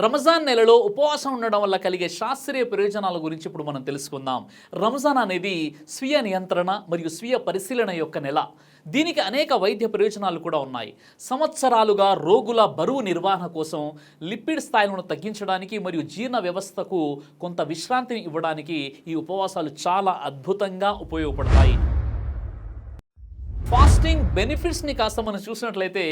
రంజాన్ నెలలో ఉపవాసం ఉండడం వల్ల కలిగే శాస్త్రీయ ప్రయోజనాల గురించి ఇప్పుడు మనం తెలుసుకుందాం. రంజాన్ అనేది స్వీయ నియంత్రణ మరియు స్వీయ పరిశీలన యొక్క నెల. దీనికి అనేక వైద్య ప్రయోజనాలు కూడా ఉన్నాయి. సంవత్సరాలుగా రోగుల బరువు నిర్వహణ కోసం, లిపిడ్ స్థాయిలను తగ్గించడానికి మరియు జీర్ణ వ్యవస్థకు కొంత విశ్రాంతిని ఇవ్వడానికి ఈ ఉపవాసాలు చాలా అద్భుతంగా ఉపయోగపడతాయి. ఫాస్టింగ్ బెనిఫిట్స్ని కాస్త మనం చూసినట్లయితే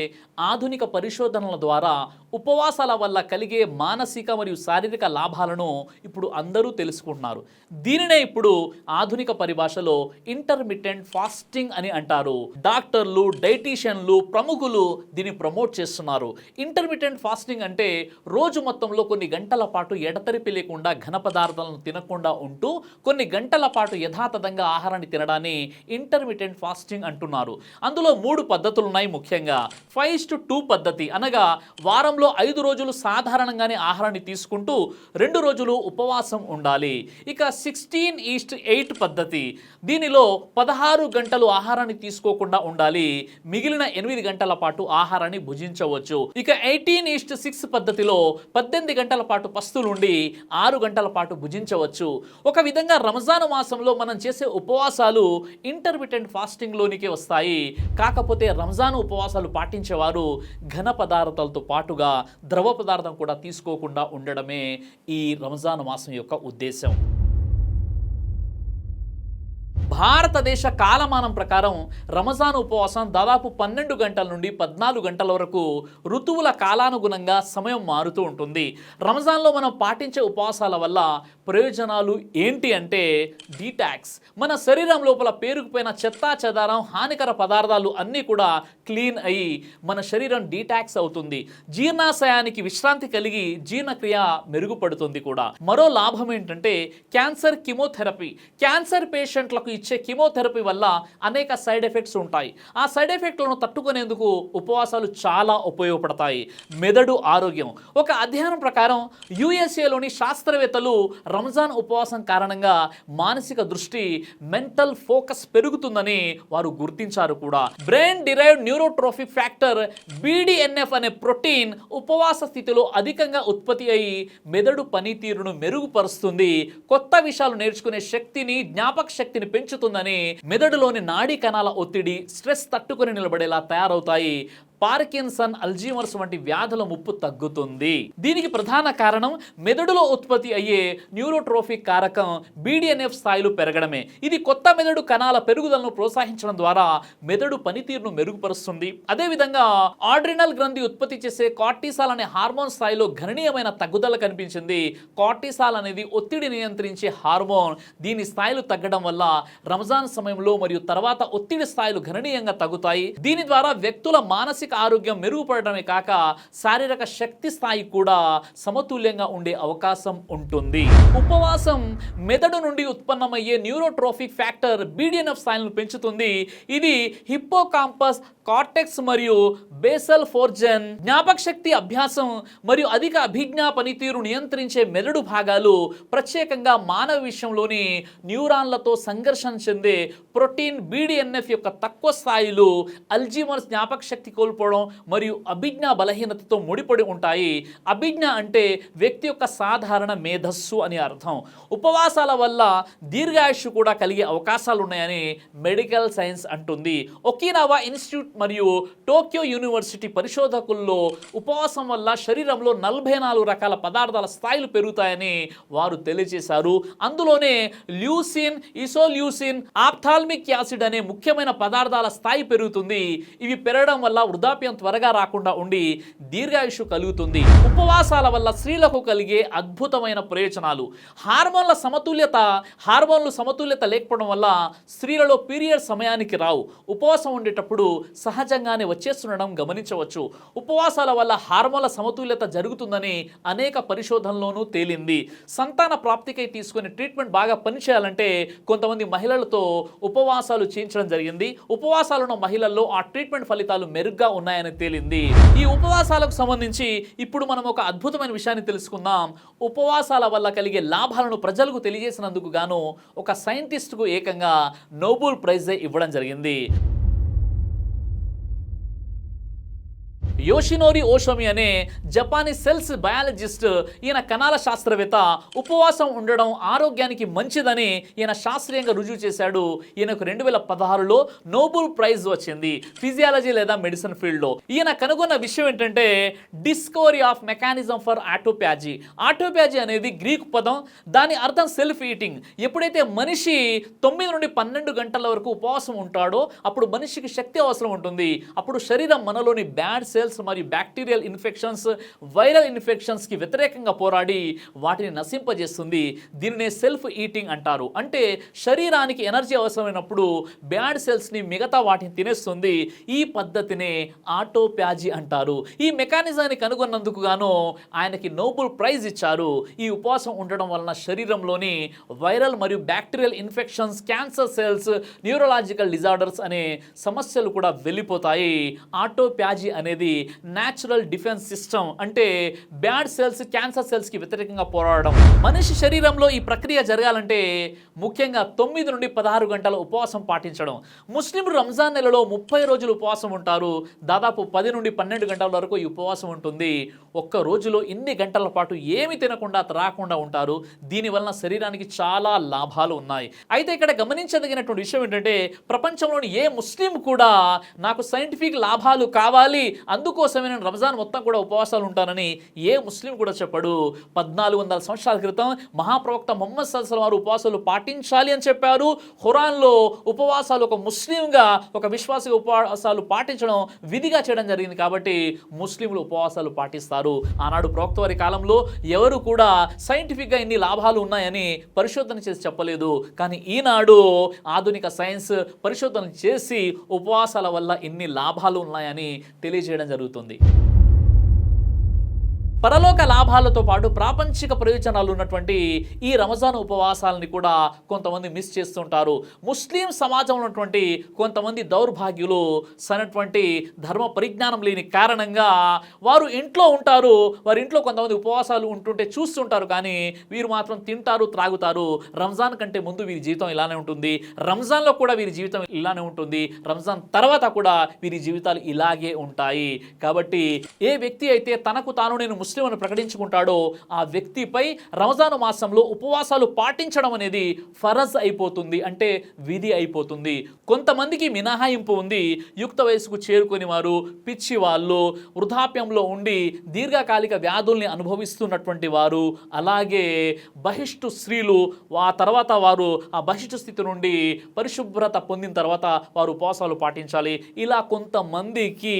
ఆధునిక పరిశోధనల ద్వారా ఉపవాసాల వల్ల కలిగే మానసిక మరియు శారీరక లాభాలను ఇప్పుడు అందరూ తెలుసుకుంటున్నారు. దీనినే ఇప్పుడు ఆధునిక పరిభాషలో ఇంటర్మిటెంట్ ఫాస్టింగ్ అని అంటారు. డాక్టర్లు, డైటీషియన్లు, ప్రముఖులు దీన్ని ప్రమోట్ చేస్తున్నారు. ఇంటర్మిటెంట్ ఫాస్టింగ్ అంటే రోజు మొత్తంలో కొన్ని గంటల పాటు ఎడతెరిపి లేకుండా ఘన పదార్థాలను తినకుండా ఉంటూ కొన్ని గంటల పాటు యథాతథంగా ఆహారాన్ని తినడాన్ని ఇంటర్మిటెంట్ ఫాస్టింగ్ అంటున్నారు. అందులో 3 పద్ధతులు ఉన్నాయి. ముఖ్యంగా 5:2 పద్ధతి, అనగా వారంలో 5 రోజులు సాధారణంగానే ఆహారాన్ని తీసుకుంటూ 2 రోజులు ఉపవాసం ఉండాలి. ఇక 16:8 పద్ధతి, దీనిలో 16 గంటలు ఆహారాన్ని తీసుకోకుండా ఉండాలి, మిగిలిన 8 గంటల పాటు ఆహారాన్ని భుజించవచ్చు. ఇక 18:6 పద్ధతిలో 18 గంటల పాటు పస్తులుండి 6 గంటల పాటు భుజించవచ్చు. ఒక విధంగా రంజాన్ మాసంలో మనం చేసే ఉపవాసాలు ఇంటర్మిటెంట్ ఫాస్టింగ్ లోనికి వస్తాయి. కాకపోతే రంజాన్ ఉపవాసాలు పాటించేవారు ఘన పదార్థాలతో పాటుగా ద్రవ పదార్థం కూడా తీసుకోకుండా ఉండడమే ఈ రంజాన్ మాసం యొక్క ఉద్దేశం. భారతదేశ కాలమానం ప్రకారం రంజాన్ ఉపవాసం దాదాపు 12 గంటల నుండి 14 గంటల వరకు ఋతువుల కాలానుగుణంగా సమయం మారుతూ ఉంటుంది. రంజాన్లో మనం పాటించే ఉపవాసాల వల్ల ప్రయోజనాలు ఏంటి అంటే డీటాక్స్, మన శరీరం లోపల పేరుకుపోయిన చెత్తా చెదారం, హానికర పదార్థాలు అన్నీ కూడా క్లీన్ అయ్యి మన శరీరం డీటాక్స్ అవుతుంది. జీర్ణాశయానికి విశ్రాంతి కలిగి జీర్ణక్రియ మెరుగుపడుతుంది కూడా. మరో లాభం ఏంటంటే క్యాన్సర్ కీమోథెరపీ. క్యాన్సర్ పేషెంట్లకు ఇచ్చే కీమోథెరపీ వల్ల అనేక సైడ్ ఎఫెక్ట్స్ ఉంటాయి. ఆ సైడ్ ఎఫెక్ట్లను తట్టుకునేందుకు ఉపవాసాలు చాలా ఉపయోగపడతాయి. మెదడు ఆరోగ్యం. ఒక అధ్యయనం ప్రకారం యుఎస్ఏలోని శాస్త్రవేత్తలు రంజాన్ ఉపవాసం కారణంగా మానసిక దృష్టి, మెంటల్ ఫోకస్ పెరుగుతుందని వారు గుర్తించారు కూడా. Brain derived neurotrophic factor BDNF అనే ప్రోటీన్ ఉపవాస స్థితిలో అధికంగా ఉత్పత్తి అయి మెదడు పనితీరును మెరుగుపరుస్తుంది. కొత్త విషయాలు నేర్చుకునే శక్తిని, జ్ఞాపక శక్తిని పెంచుతుందని, మెదడులోని నాడీ కణాల ఒత్తిడి, స్ట్రెస్ తట్టుకొని నిలబడేలా తయారవుతాయి. పార్కిన్సన్, అల్జీమర్స్ వంటి వ్యాధుల ముప్పు తగ్గుతుంది. దీనికి ప్రధాన కారణం మెదడులో ఉత్పత్తి అయ్యే న్యూరోట్రోఫిక్ కారకం BDNF స్థాయిలు పెరగడమే. ఇది కొత్త మెదడు కణాల పెరుగుదలను ప్రోత్సహించడం ద్వారా మెదడు పనితీరును మెరుగుపరుస్తుంది. అదేవిధంగా ఆడ్రినల్ గ్రంథి ఉత్పత్తి చేసే కార్టిసాల్ అనే హార్మోన్ స్థాయిలో గణనీయమైన తగ్గుదల కనిపించింది. కార్టిసాల్ అనేది ఒత్తిడి నియంత్రించే హార్మోన్. దీని స్థాయిలు తగ్గడం వల్ల రంజాన్ సమయంలో మరియు తర్వాత ఒత్తిడి స్థాయిలు గణనీయంగా తగ్గుతాయి. దీని ద్వారా వ్యక్తుల మానసిక ఆరోగ్యం మెరుగుపడడమే కాక శారీరక శక్తి స్థాయి కూడా సమతుల్యంగా ఉండే అవకాశం ఉంటుంది. ఉపవాసం మెదడు నుండి ఉత్పన్నమయ్యే న్యూరోట్రోఫిక్ ఫ్యాక్టర్ BDNF స్థాయిలను పెంచుతుంది. ఇది హిప్పోకాంపస్, కార్టెక్స్ మరియు బేసల్ ఫోర్జన్ జ్ఞాపక శక్తి, అభ్యాసం మరియు అధిక అభిజ్ఞా పనితీరు నియంత్రించే మెదడు భాగాలు, ప్రత్యేకంగా మానవ విషయంలోని న్యూరాన్లతో సంఘర్షణ చెందే ప్రోటీన్ BDNF యొక్క తక్కువ స్థాయిలు అల్జీమర్స్, జ్ఞాపక శక్తి కోల్పోవడం మరియు అభిజ్ఞా బలహీనతతో ముడిపడి ఉంటాయి. అభిజ్ఞ అంటే వ్యక్తి యొక్క సాధారణ మేధస్సు అని అర్థం. ఉపవాసాల వల్ల దీర్ఘాయుష్షు కూడా కలిగే అవకాశాలు ఉన్నాయని మెడికల్ సైన్స్ అంటుంది. ఒకినావా ఇన్స్టిట్యూట్ మరియు టోక్యో యూనివర్సిటీ పరిశోధకుల్లో ఉపవాసం వల్ల శరీరంలో 44 రకాల పదార్థాల స్థాయిలు పెరుగుతాయని వారు తెలియజేశారు. అందులోనే ల్యూసిన్, ఇసోల్యూసిన్, ఆప్థాల్మిక్ యాసిడ్ అనే ముఖ్యమైన పదార్థాల స్థాయి పెరుగుతుంది. ఇవి పెరగడం వల్ల వృద్ధాప్యం త్వరగా రాకుండా ఉండి దీర్ఘాయుషు కలుగుతుంది. ఉపవాసాల వల్ల స్త్రీలకు కలిగే అద్భుతమైన ప్రయోజనాలు. హార్మోన్లు సమతుల్యత లేకపోవడం వల్ల స్త్రీలలో పీరియడ్ సమయానికి రావు. ఉపవాసం ఉండేటప్పుడు సహజంగానే వచ్చేస్తుండడం గమనించవచ్చు. ఉపవాసాల వల్ల హార్మోన్ల సమతుల్యత జరుగుతుందని అనేక పరిశోధనల్లోనూ తేలింది. సంతాన ప్రాప్తికై తీసుకునే ట్రీట్మెంట్ బాగా పనిచేయాలంటే కొంతమంది మహిళలతో ఉపవాసాలు చేయించడం జరిగింది. ఉపవాసాలున్న మహిళల్లో ఆ ట్రీట్మెంట్ ఫలితాలు మెరుగ్గా ఉన్నాయని తేలింది. ఈ ఉపవాసాలకు సంబంధించి ఇప్పుడు మనం ఒక అద్భుతమైన విషయాన్ని తెలుసుకుందాం. ఉపవాసాల వల్ల కలిగే లాభాలను ప్రజలకు తెలియజేసినందుకు గాను ఒక సైంటిస్టుకు ఏకంగా నోబెల్ ప్రైజ్ ఇవ్వడం జరిగింది. యోషినోరి ఓషోమి అనే జపానీ సెల్స్ బయాలజిస్ట్, ఈయన కణాల శాస్త్రవేత్త, ఉపవాసం ఉండడం ఆరోగ్యానికి మంచిదని ఈయన శాస్త్రీయంగా రుజువు చేశాడు. ఈయనకు 2016లో నోబెల్ ప్రైజ్ వచ్చింది ఫిజియాలజీ లేదా మెడిసిన్ ఫీల్డ్లో. ఈయన కనుగొన్న విషయం ఏంటంటే డిస్కవరీ ఆఫ్ మెకానిజం ఫర్ ఆటోప్యాజీ. ఆటోప్యాజీ అనేది గ్రీక్ పదం, దాని అర్థం సెల్ఫ్ ఈటింగ్. ఎప్పుడైతే మనిషి 9 నుండి 12 గంటల వరకు ఉపవాసం ఉంటాడో అప్పుడు మనిషికి శక్తి అవసరం ఉంటుంది. అప్పుడు శరీరం మనలోని బ్యాడ్ సెల్స్ మరియు బ్యాక్టీరియల్ ఇన్ఫెక్షన్స్, వైరల్ ఇన్ఫెక్షన్స్కి వ్యతిరేకంగా పోరాడి వాటిని నశింపజేస్తుంది. దీనినే సెల్ఫ్ ఈటింగ్ అంటారు. అంటే శరీరానికి ఎనర్జీ అవసరమైనప్పుడు బ్యాడ్ సెల్స్ని మిగతా వాటిని తినేస్తుంది. ఈ పద్ధతినే ఆటోప్యాజీ అంటారు. ఈ మెకానిజాన్ని కనుగొన్నందుకు గాను ఆయనకి నోబెల్ ప్రైజ్ ఇచ్చారు. ఈ ఉపవాసం ఉండడం వలన శరీరంలోని వైరల్ మరియు bacterial infections, cancer cells, neurological disorders అనే సమస్యలు కూడా వెళ్ళిపోతాయి. ఆటోప్యాజీ అనేది న్యాచురల్ డిఫెన్స్ సిస్టమ్. అంటే బ్యాడ్ సెల్స్, క్యాన్సర్ సెల్స్కి వ్యతిరేకంగా పోరాడడం. మనిషి శరీరంలో ఈ ప్రక్రియ జరగాలంటే ముఖ్యంగా 9 నుండి 16 గంటల ఉపవాసం పాటించడం. ముస్లింలు రంజాన్ నెలలో 30 రోజులు ఉపవాసం ఉంటారు. దాదాపు 10 నుండి 12 గంటల వరకు ఈ ఉపవాసం ఉంటుంది. ఒక్క రోజులో ఇన్ని గంటల పాటు ఏమి తినకుండా త్రాగకుండా ఉంటారు. దీనివలన శరీరానికి చాలా లాభాలు ఉన్నాయి. అయితే ఇక్కడ గమనించదగినటువంటి విషయం ఏంటంటే ప్రపంచంలోని ఏ ముస్లిం కూడా నాకు సైంటిఫిక్ లాభాలు కావాలి, అందుకోసమే నేను రంజాన్ మొత్తం కూడా ఉపవాసాలు ఉంటానని ఏ ముస్లిం కూడా చెప్పడు. 1400 సంవత్సరాల క్రితం మహాప్రవక్త ముహమ్మద్ సల్లల్లాహు అలైహి వారు ఉపవాసాలు పాటించాలి అని చెప్పారు. ఖురాన్లో ఉపవాసాలు ఒక ముస్లింగా, ఒక విశ్వాసిగా ఉపవాసాలు పాటించడం విధిగా చేయడం జరిగింది. కాబట్టి ముస్లింలు ఉపవాసాలు పాటిస్తారు. ఆనాడు ప్రవక్త వారి కాలంలో ఎవరు కూడా సైంటిఫిక్గా ఇన్ని లాభాలు ఉన్నాయని పరిశోధన చేసి చెప్పలేదు. కానీ ఈనాడు ఆధునిక సైన్స్ పరిశోధన చేసి ఉపవాసాల వల్ల ఇన్ని లాభాలు ఉన్నాయని తెలియజేయడం జరుగుతుంది. పరలోక లాభాలతో పాటు ప్రాపంచిక ప్రయోజనాలు ఉన్నటువంటి ఈ రంజాన్ ఉపవాసాలని కూడా కొంతమంది మిస్ చేస్తుంటారు. ముస్లిం సమాజంలో ఉన్నటువంటి కొంతమంది దౌర్భాగ్యులు సరైనటువంటి ధర్మ పరిజ్ఞానం లేని కారణంగా వారు ఇంట్లో ఉంటారు. వారి ఇంట్లో కొంతమంది ఉపవాసాలు ఉంటుంటే చూస్తుంటారు, కానీ వీరు మాత్రం తింటారు, త్రాగుతారు. రంజాన్ కంటే ముందు వీరి జీవితం ఇలానే ఉంటుంది, రంజాన్లో కూడా వీరి జీవితం ఇలానే ఉంటుంది, రంజాన్ తర్వాత కూడా వీరి జీవితాలు ఇలాగే ఉంటాయి. కాబట్టి ఏ వ్యక్తి అయితే తనకు తాను నేను ముస్లిం అని ప్రకటించుకుంటాడో ఆ వ్యక్తిపై రంజాను మాసంలో ఉపవాసాలు పాటించడం అనేది ఫరజ్ అయిపోతుంది, అంటే విధి అయిపోతుంది. కొంతమందికి మినహాయింపు ఉంది. యుక్త వయసుకు చేరుకొని వారు, పిచ్చి వాళ్ళు, వృద్ధాప్యంలో ఉండి దీర్ఘకాలిక వ్యాధుల్ని అనుభవిస్తున్నటువంటి వారు, అలాగే బహిష్టు స్త్రీలు, ఆ తర్వాత వారు ఆ బహిష్టు స్థితి నుండి పరిశుభ్రత పొందిన తర్వాత వారు ఉపవాసాలు పాటించాలి. ఇలా కొంతమందికి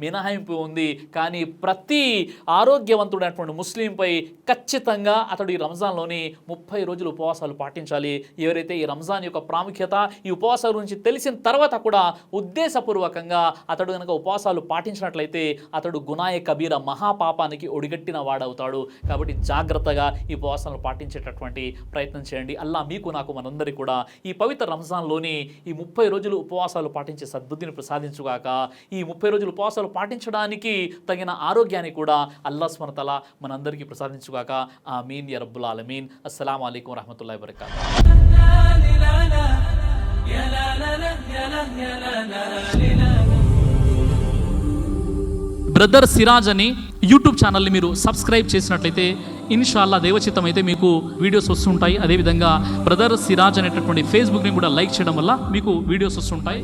మినహాయింపు ఉంది. కానీ ప్రతి ఆరోగ్యవంతుడైనటువంటి ముస్లింపై ఖచ్చితంగా అతడు ఈ రంజాన్లోని 30 రోజులు ఉపవాసాలు పాటించాలి. ఎవరైతే ఈ రంజాన్ యొక్క ప్రాముఖ్యత, ఈ ఉపవాసాల గురించి తెలిసిన తర్వాత కూడా ఉద్దేశపూర్వకంగా అతడు కనుక ఉపవాసాలు పాటించినట్లయితే అతడు గునాయ కబీర, మహాపాపానికి ఒడిగట్టిన వాడవుతాడు. కాబట్టి జాగ్రత్తగా ఈ ఉపవాసాలను పాటించేటటువంటి ప్రయత్నం చేయండి. అల్లా మీకు, నాకు, మనందరికీ కూడా ఈ పవిత్ర రంజాన్లోని ఈ 30 రోజులు ఉపవాసాలు పాటించే సద్బుద్ధిని ప్రసాదించుగాక. ఈ 30 రోజులు ఉపవాసాలు పాటించడానికి తగిన ఆరోగ్యాన్ని కూడా అల్లా సుబ్హానహు వ తఆలా మనందరికీ ప్రసాదించుగాక. ఆమీన్ యా రబ్బుల్ ఆలమీన్. అస్సలాము అలైకుం వరహ్మతుల్లాహి వబరకాతుహు. బ్రదర్ సిరాజ్ అని యూట్యూబ్ ఛానల్ని మీరు సబ్స్క్రైబ్ చేసినట్లయితే ఇన్షాల్లా దేవచిత్తం అయితే మీకు వీడియోస్ వస్తుంటాయి. అదేవిధంగా బ్రదర్ సిరాజ్ అనేటటువంటి ఫేస్బుక్ని కూడా లైక్ చేయడం వల్ల మీకు వీడియోస్ వస్తుంటాయి.